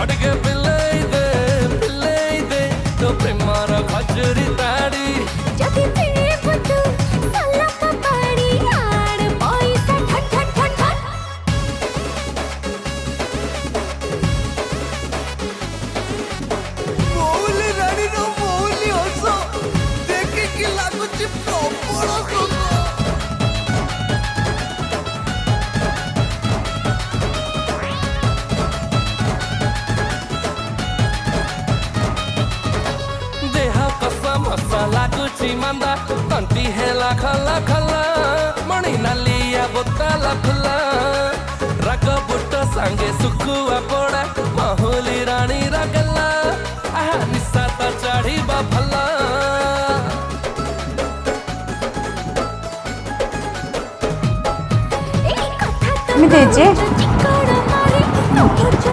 अड़के पिल्ले दे तो प्रेमार खजरी ताड़ी जदी पिए पुतु सल्ला पपाड़ी आड़ पैसा ठट ठट ठट ठट मौली रानी नो मौली हसो देखे कि लागुची प्रबल हसो लाଗୁଛି ମାନ୍ଦା ତଣ୍ଟି ହେଲା ଖଲା ଖଲା ମଣି ନାଲିଆ ବୋତଲ ଖୋଲା ରାଗ ବୁଟ ସାଙ୍ଗେ ଶୁଖୁଆ ପୋଡ଼ା ମହୁଲି ରାଣୀ ରଗଲା ଆହା ନିଶା ତ ଚଢ଼ିବା ଭଲ मी द्यायचे